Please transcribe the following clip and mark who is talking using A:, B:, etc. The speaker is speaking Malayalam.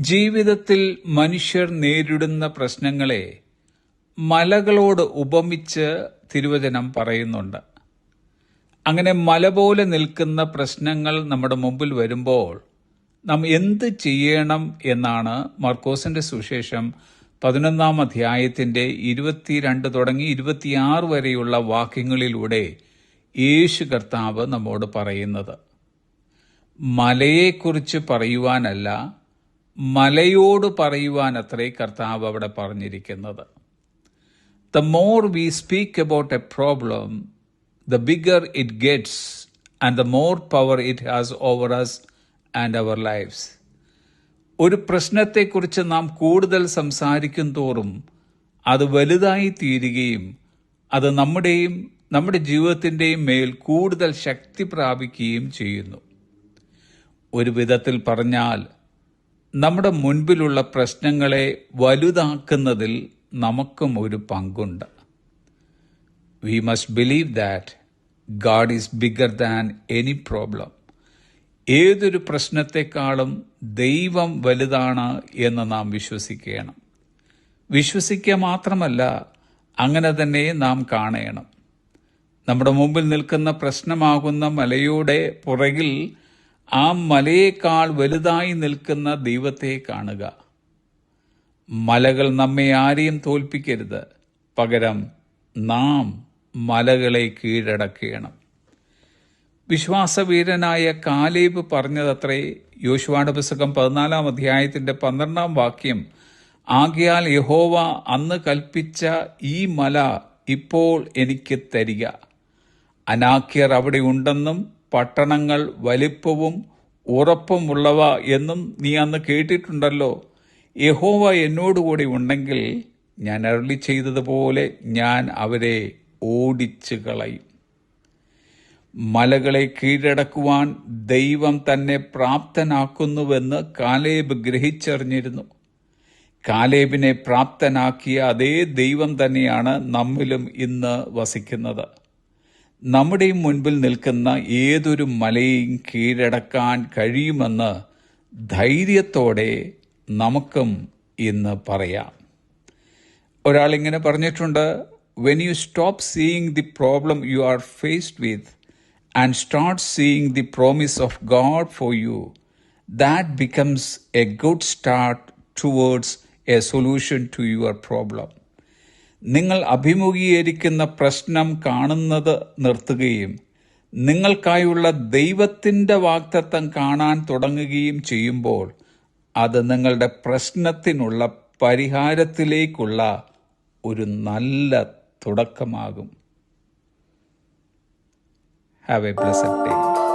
A: ജീവിതത്തിൽ മനുഷ്യർ നേരിടുന്ന പ്രശ്നങ്ങളെ മലകളോട് ഉപമിച്ച് തിരുവചനം പറയുന്നുണ്ട്. അങ്ങനെ മല പോലെ നിൽക്കുന്ന പ്രശ്നങ്ങൾ നമ്മുടെ മുമ്പിൽ വരുമ്പോൾ നാം എന്ത് ചെയ്യണം എന്നാണ് മർക്കോസിന്റെ സുവിശേഷം 11-ാം അധ്യായത്തിന്റെ 22 തുടങ്ങി 26 വരെയുള്ള വാക്യങ്ങളിലൂടെ യേശു കർത്താവ് നമ്മോട് പറയുന്നത്. മലയെക്കുറിച്ച് പറയുവാനല്ല, മലയോട് പറയുവാനത്രേ കർത്താവ് അവിടെ പറഞ്ഞിരിക്കുന്നത്. The more we speak about a problem, the bigger it gets and the more power it has over us and our lives. ഒരു പ്രശ്നത്തെക്കുറിച്ച് നാം കൂടുതൽ സംസാരിക്കും തോറും അത് വലുതായി തീരുകയും അത് നമ്മുടെ ജീവിതത്തിൻ്റെയും മേൽ കൂടുതൽ ശക്തി പ്രാപിക്കുകയും ചെയ്യുന്നു. ഒരു വിധത്തിൽ പറഞ്ഞാൽ നമ്മുടെ മുൻപിലുള്ള പ്രശ്നങ്ങളെ വലുതാക്കുന്നതിൽ നമുക്കും ഒരു പങ്കുണ്ട്. We must believe that God is bigger than any problem. ഏതൊരു പ്രശ്നത്തെക്കാളും ദൈവം വലുതാണ് എന്ന് നാം വിശ്വസിക്കണം. വിശ്വസിക്കുക മാത്രമല്ല, അങ്ങനെ തന്നെ നാം കാണണം. നമ്മുടെ മുമ്പിൽ നിൽക്കുന്ന പ്രശ്നമാകുന്ന മലയുടെ പുറകിൽ ആ മലയേക്കാൾ വലുതായി നിൽക്കുന്ന ദൈവത്തെ കാണുക. മലകൾ നമ്മെ ആരെയും തോൽപ്പിക്കരുത്, പകരം നാം മലകളെ കീഴടക്കണം. വിശ്വാസവീരനായ കാലേബ് പറഞ്ഞതത്രേ യോശുവയുടെ പുസ്തകം 14-ാം അധ്യായത്തിന്റെ 12-ാം വാക്യം. ആകയാൽ യഹോവ അന്ന് കൽപ്പിച്ച ഈ മല ഇപ്പോൾ എനിക്ക് തരിക. അനാക്യർ അവിടെ ഉണ്ടെന്നും പട്ടണങ്ങൾ വലിപ്പവും ഉറപ്പുമുള്ളവ എന്നും നീ അന്ന് കേട്ടിട്ടുണ്ടല്ലോ. യഹോവ എന്നോടുകൂടി ഉണ്ടെങ്കിൽ ഞാൻ അരുളി ചെയ്തതുപോലെ ഞാൻ അവരെ ഓടിച്ചു കളയും. മലകളെ കീഴടക്കുവാൻ ദൈവം തന്നെ പ്രാപ്തനാക്കുന്നുവെന്ന് കാലേബ് ഗ്രഹിച്ചറിഞ്ഞിരുന്നു. കാലേബിനെ പ്രാപ്തനാക്കിയ അതേ ദൈവം തന്നെയാണ് നമ്മിലും ഇന്ന് വസിക്കുന്നത്. നമ്മുടെ മുൻപിൽ നിൽക്കുന്ന ഏതൊരു മലയെയും കീഴടക്കാൻ കഴിയുമെന്ന് ധൈര്യത്തോടെ നമുക്കും ഇന്ന് പറയാം. ഒരാളിങ്ങനെ പറഞ്ഞിട്ടുണ്ട്, when you stop seeing the problem you are faced with and start seeing the promise of God for you, that becomes a good start towards a solution to your problem. നിങ്ങൾ അഭിമുഖീകരിക്കുന്ന പ്രശ്നം കാണുന്നത് നിർത്തുകയും നിങ്ങൾക്കായുള്ള ദൈവത്തിൻ്റെ വാഗ്ദത്തം കാണാൻ തുടങ്ങുകയും ചെയ്യുമ്പോൾ അത് നിങ്ങളുടെ പ്രശ്നത്തിനുള്ള പരിഹാരത്തിലേക്കുള്ള ഒരു നല്ല തുടക്കമാകും. Have a blessed day.